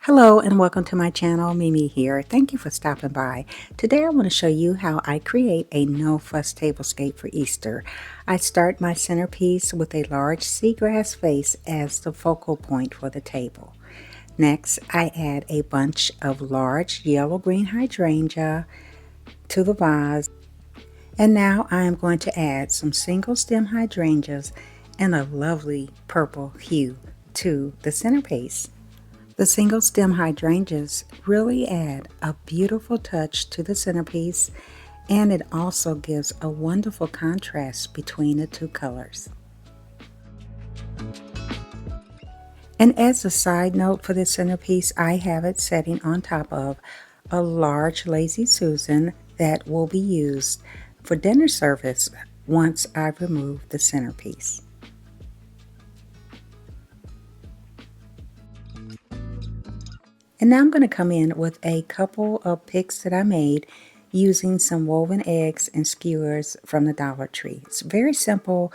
Hello and welcome to my channel. Mimi here. Thank you for stopping by. Today I want to show you how I create a no-fuss tablescape for Easter. I start my centerpiece with a large seagrass vase as the focal point for the table. Next, I add a bunch of large yellow-green hydrangea to the vase. And now I am going to add some single stem hydrangeas and a lovely purple hue to the centerpiece. The single stem hydrangeas really add a beautiful touch to the centerpiece, and it also gives a wonderful contrast between the two colors. And as a side note for this centerpiece, I have it setting on top of a large Lazy Susan that will be used for dinner service once I remove the centerpiece. And now I'm going to come in with a couple of picks that I made using some woven eggs and skewers from the Dollar Tree. It's very simple,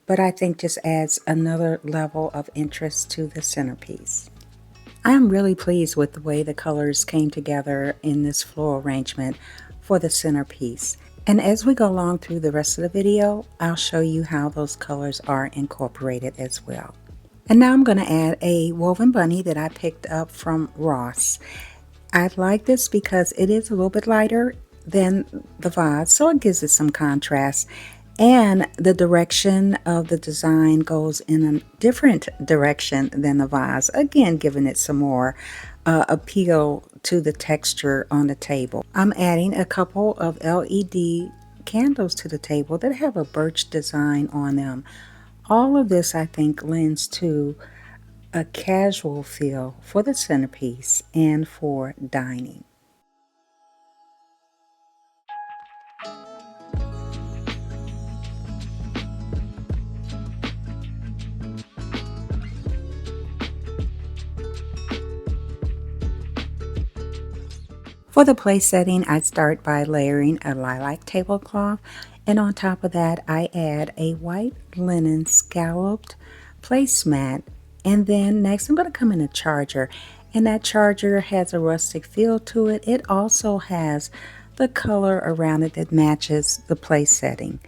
but I think just adds another level of interest to the centerpiece. I am really pleased with the way the colors came together in this floral arrangement for the centerpiece. And as we go along through the rest of the video, I'll show you how those colors are incorporated as well. And now I'm going to add a woven bunny that I picked up from Ross. I like this because it is a little bit lighter than the vase, so it gives it some contrast. And the direction of the design goes in a different direction than the vase, again giving it some more appeal to the texture on the table. I'm adding a couple of LED candles to the table that have a birch design on them. All of this, I think, lends to a casual feel for the centerpiece and for dining. For the place setting, I start by layering a lilac tablecloth, and on top of that I add a white linen scalloped placemat. And then next I'm going to come in a charger, and that charger has a rustic feel to it. It also has the color around it that matches the place setting.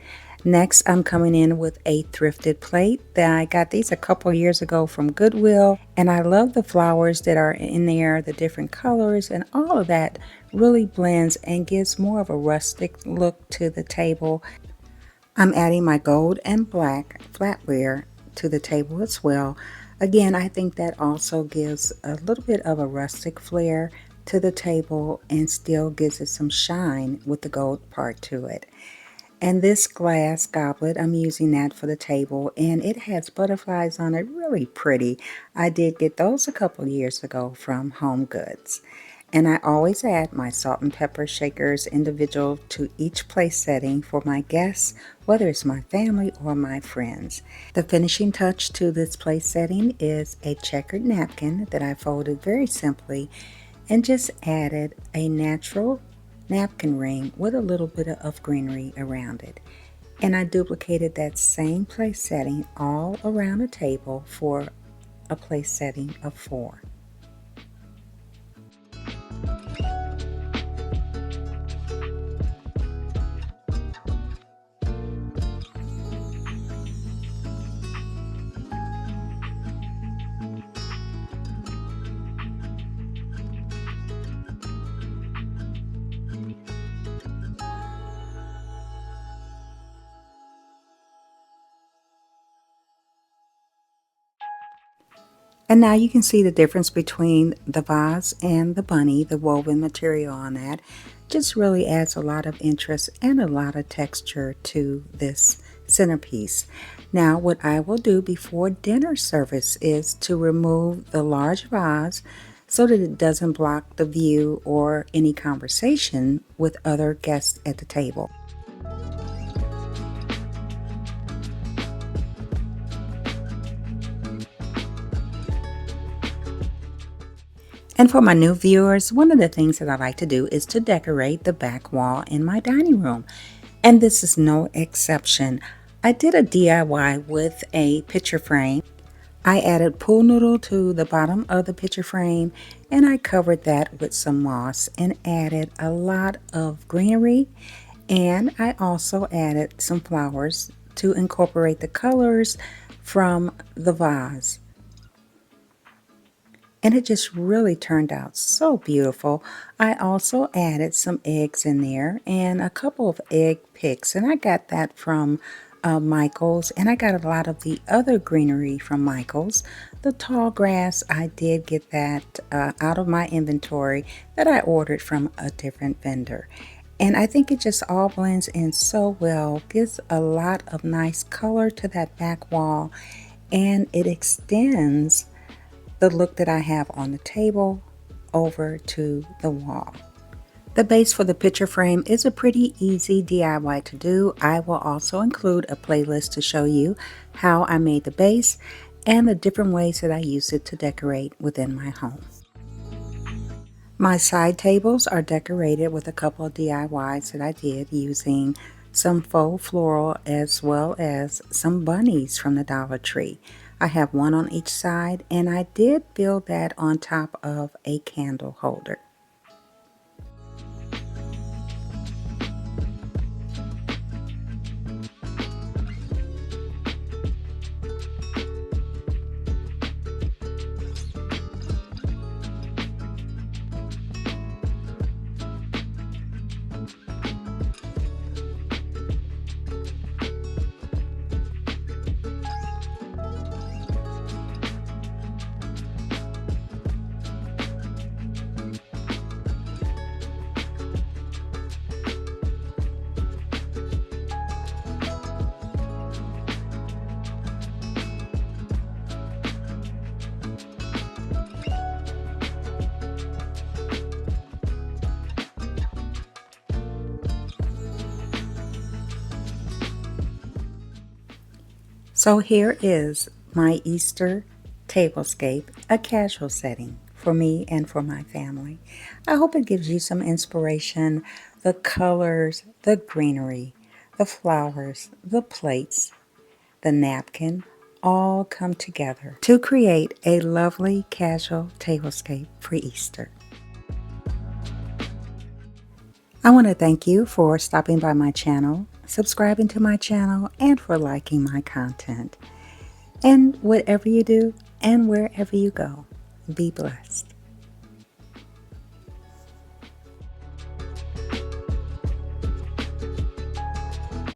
Next, I'm coming in with a thrifted plate. I got these a couple years ago from Goodwill, and I love the flowers that are in there, the different colors, and all of that really blends and gives more of a rustic look to the table. I'm adding my gold and black flatware to the table as well. Again, I think that also gives a little bit of a rustic flair to the table and still gives it some shine with the gold part to it. And this glass goblet, I'm using that for the table, and it has butterflies on it, really pretty. I did get those a couple years ago from Home Goods. And I always add my salt and pepper shakers individual to each place setting for my guests, whether it's my family or my friends. The finishing touch to this place setting is a checkered napkin that I folded very simply and just added a natural napkin ring with a little bit of greenery around it. And I duplicated that same place setting all around the table for a place setting of 4. And now you can see the difference between the vase and the bunny. The woven material on that just really adds a lot of interest and a lot of texture to this centerpiece. Now what I will do before dinner service is to remove the large vase so that it doesn't block the view or any conversation with other guests at the table. And for my new viewers, one of the things that I like to do is to decorate the back wall in my dining room. And this is no exception. I did a DIY with a picture frame. I added pool noodle to the bottom of the picture frame, and I covered that with some moss and added a lot of greenery, and I also added some flowers to incorporate the colors from the vase. And it just really turned out so beautiful. I also added some eggs in there and a couple of egg picks, and I got that from Michael's, and I got a lot of the other greenery from Michael's. The tall grass, I did get that out of my inventory that I ordered from a different vendor. And I think it just all blends in so well, gives a lot of nice color to that back wall, and it extends the look that I have on the table over to the wall. The base for the picture frame is a pretty easy DIY to do. I will also include a playlist to show you how I made the base and the different ways that I use it to decorate within my home. My side tables are decorated with a couple of DIYs that I did using some faux floral as well as some bunnies from the Dollar Tree. I have one on each side, and I did build that on top of a candle holder. So here is my Easter tablescape, a casual setting for me and for my family. I hope it gives you some inspiration. The colors, the greenery, the flowers, the plates, the napkin, all come together to create a lovely casual tablescape for Easter. I want to thank you for stopping by my channel, subscribing to my channel, and for liking my content. And whatever you do and wherever you go, be blessed.